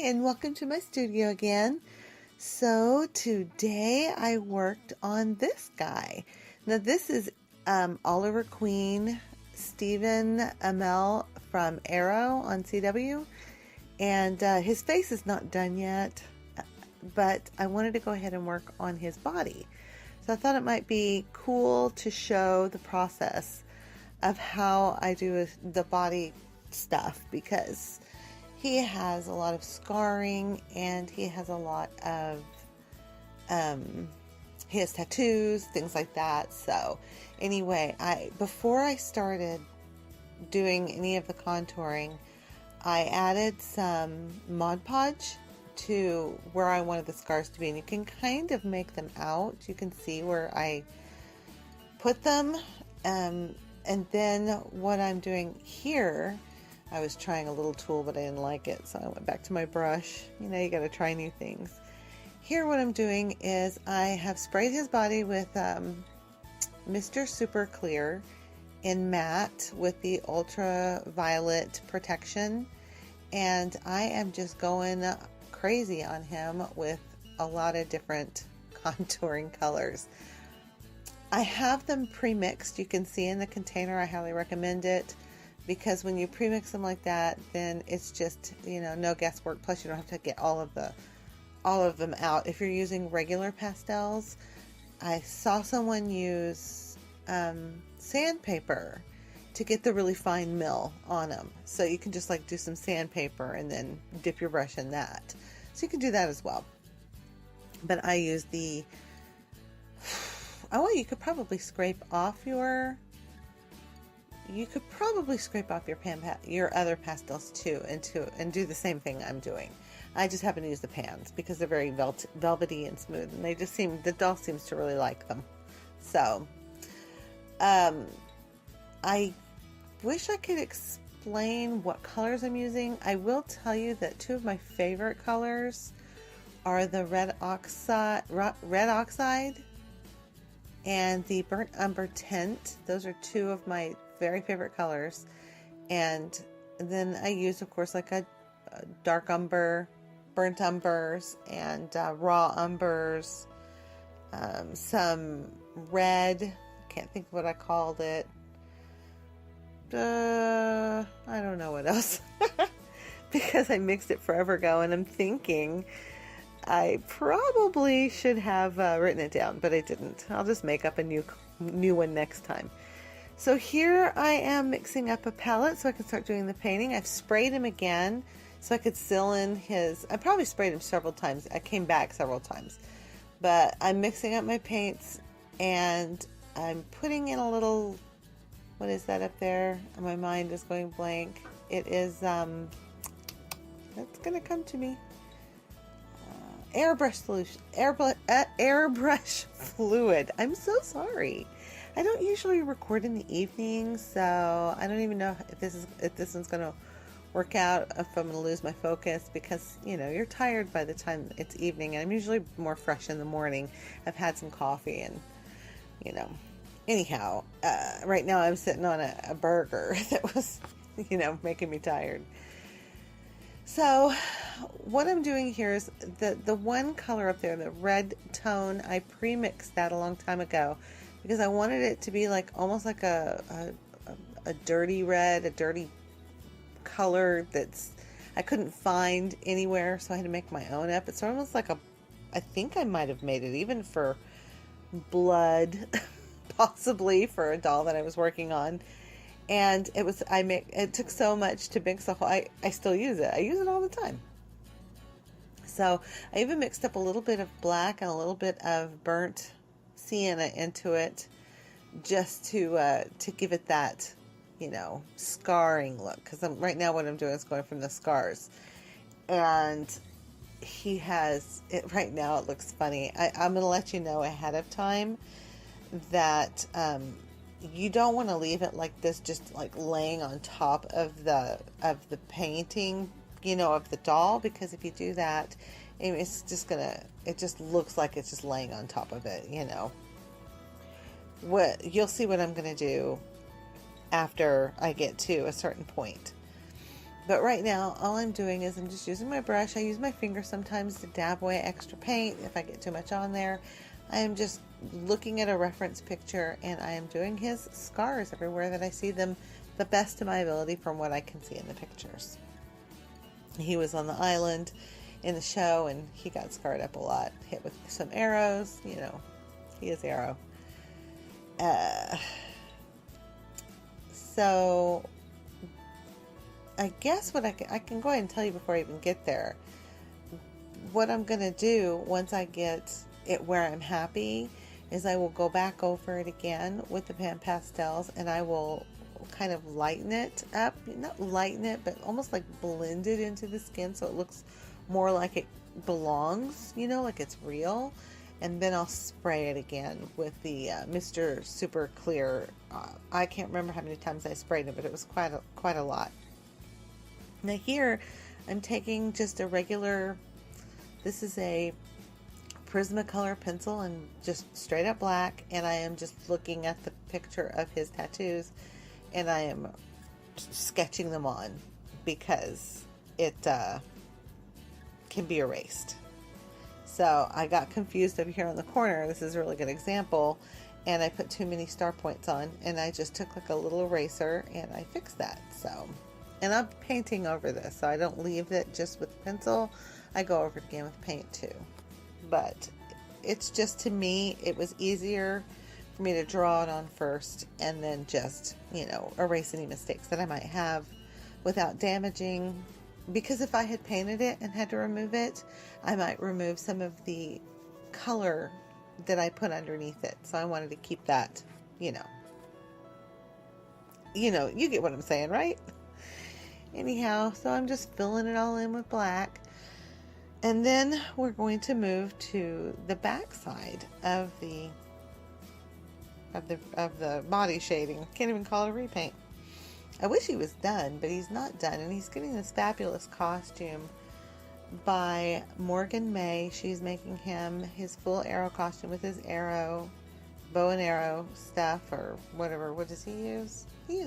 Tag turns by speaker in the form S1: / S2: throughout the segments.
S1: and welcome to my studio again. So today I worked on this guy. Now this is Oliver Queen, Stephen Amell from Arrow on CW, and his face is not done yet, but I wanted to go ahead and work on his body. So I thought it might be cool to show the process of how I do the body stuff, because he has a lot of scarring and he has a lot of he has tattoos, things like that. So anyway, before I started doing any of the contouring, I added some Mod Podge to where I wanted the scars to be, and you can kind of make them out. You can see where I put them, and then what I'm doing here, I was trying a little tool but I didn't like it, so I went back to my brush. You know, you got to try new things. Here what I'm doing is I have sprayed his body with Mr. Super Clear in matte with the ultraviolet protection, and I am just going crazy on him with a lot of different contouring colors. I have them pre-mixed. You can see in the container. I highly recommend it, because when you pre-mix them like that, then it's just, you know, no guesswork. Plus you don't have to get all of them out. If you're using regular pastels, I saw someone use sandpaper to get the really fine mill on them. So you can just like do some sandpaper and then dip your brush in that. So you can do that as well. But I use the, oh, you could probably scrape off your your other pastels too, and do the same thing I'm doing. I just happen to use the pans because they're very velvety and smooth, and the doll seems to really like them. So I wish I could explain what colors I'm using. I will tell you that two of my favorite colors are the red oxide and the burnt umber tint. Those are two of my very favorite colors. And then I use, of course, like a dark umber, burnt umbers, and raw umbers, some red, can't think of what I called it, I don't know what else, because I mixed it forever ago, and I'm thinking I probably should have written it down, but I didn't. I'll just make up a new one next time. So here I am mixing up a palette so I can start doing the painting. I've sprayed him again so I could seal in his, I probably sprayed him several times. I came back several times, but I'm mixing up my paints, and I'm putting in a little, what is that up there? My mind is going blank. It is, that's gonna come to me. Airbrush solution, airbrush fluid. I'm so sorry. I don't usually record in the evening, so I don't even know if this one's gonna work out, if I'm gonna lose my focus, because you know you're tired by the time it's evening, and I'm usually more fresh in the morning. I've had some coffee, and you know. Anyhow, right now I'm sitting on a burger that was, you know, making me tired. So what I'm doing here is the one color up there, the red tone, I pre-mixed that a long time ago because I wanted it to be like almost like a dirty red, a dirty color that's I couldn't find anywhere, so I had to make my own up. It's almost like I think I might have made it even for blood, possibly for a doll that I was working on. And it took so much to mix the whole, I still use it. I use it all the time. So I even mixed up a little bit of black and a little bit of burnt sienna into it, just to give it that, you know, scarring look. Because right now what I'm doing is going from the scars. And he has it right now. It looks funny. I'm going to let you know ahead of time that you don't want to leave it like this, just like laying on top of the painting, you know, of the doll, because if you do that, it's just it just looks like it's just laying on top of it, you know. You'll see what I'm gonna do after I get to a certain point. But right now, all I'm doing is I'm just using my brush. I use my finger sometimes to dab away extra paint if I get too much on there. I am just looking at a reference picture, and I am doing his scars everywhere that I see them, the best of my ability from what I can see in the pictures. He was on the island in the show, and he got scarred up a lot, hit with some arrows. You know, he is Arrow. So I guess what I can go ahead and tell you before I even get there. What I'm going to do once I get it where I'm happy is I will go back over it again with the PanPastels, and I will kind of lighten it up. Not lighten it, but almost like blend it into the skin so it looks more like it belongs, you know, like it's real. And then I'll spray it again with the Mr. Super Clear. I can't remember how many times I sprayed it, but it was quite a lot. Now here, I'm taking just a regular, this is a Prismacolor pencil and just straight up black, and I am just looking at the picture of his tattoos, and I am sketching them on because it can be erased. So I got confused over here on the corner. This is a really good example, and I put too many star points on, and I just took like a little eraser and I fixed that. So, and I'm painting over this, so I don't leave it just with pencil. I go over it again with paint too. But it's just, to me, it was easier for me to draw it on first and then just, you know, erase any mistakes that I might have without damaging. Because if I had painted it and had to remove it, I might remove some of the color that I put underneath it. So I wanted to keep that, you get what I'm saying, right? Anyhow, so I'm just filling it all in with black. And then we're going to move to the back side of the body shading. Can't even call it a repaint. I wish he was done, but he's not done, and he's getting this fabulous costume by Morgan May. She's making him his full arrow costume with his arrow, bow and arrow stuff, or whatever. What does he use? He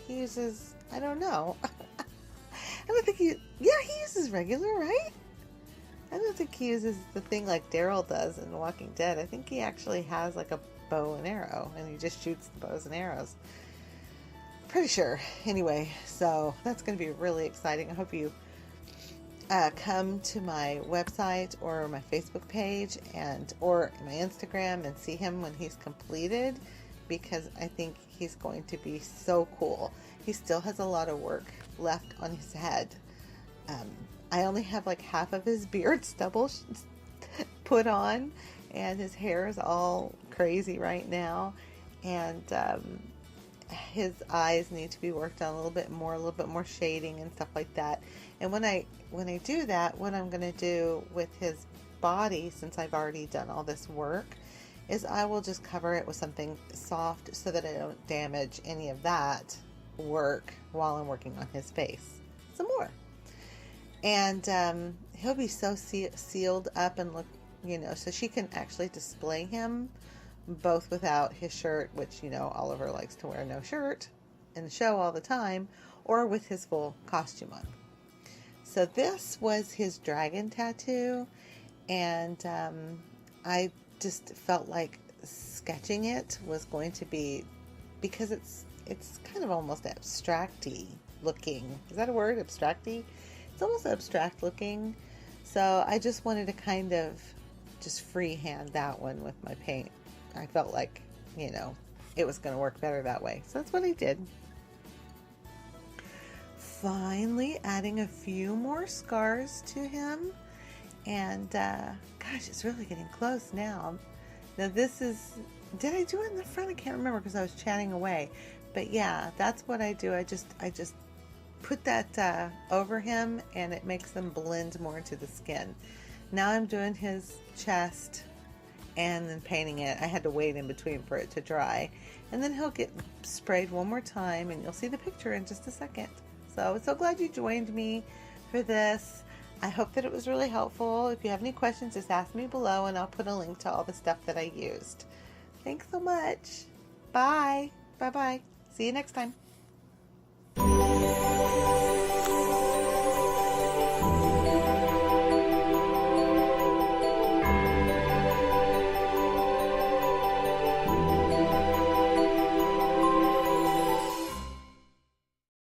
S1: uses, I don't know. I don't think he uses regular, right? I don't think he uses the thing like Daryl does in The Walking Dead. I think he actually has like a bow and arrow, and he just shoots the bows and arrows. Pretty sure. Anyway, so that's going to be really exciting. I hope you come to my website or my Facebook page or my Instagram and see him when he's completed, because I think he's going to be so cool. He still has a lot of work left on his head. I only have like half of his beard stubble put on, and his hair is all crazy right now, and his eyes need to be worked on a little bit more shading and stuff like that. And when I do that, what I'm going to do with his body, since I've already done all this work, is I will just cover it with something soft so that I don't damage any of that work while I'm working on his face some more. And he'll be so sealed up and look, so she can actually display him both without his shirt, which, Oliver likes to wear no shirt in the show all the time, or with his full costume on. So this was his dragon tattoo, and I just felt like sketching it was going to be, because it's kind of almost abstract-y looking. Is that a word? Abstract-y? It's almost abstract looking. So I just wanted to kind of just freehand that one with my paint. I felt like, it was going to work better that way. So that's what I did. Finally adding a few more scars to him. And, gosh, it's really getting close now. Now this is, did I do it in the front? I can't remember because I was chatting away. But yeah, that's what I do. I just put that over him, and it makes them blend more into the skin. Now I'm doing his chest and then painting it. I had to wait in between for it to dry. And then he'll get sprayed one more time, and you'll see the picture in just a second. So I'm so glad you joined me for this. I hope that it was really helpful. If you have any questions, just ask me below, and I'll put a link to all the stuff that I used. Thanks so much. Bye. Bye-bye. See you next time.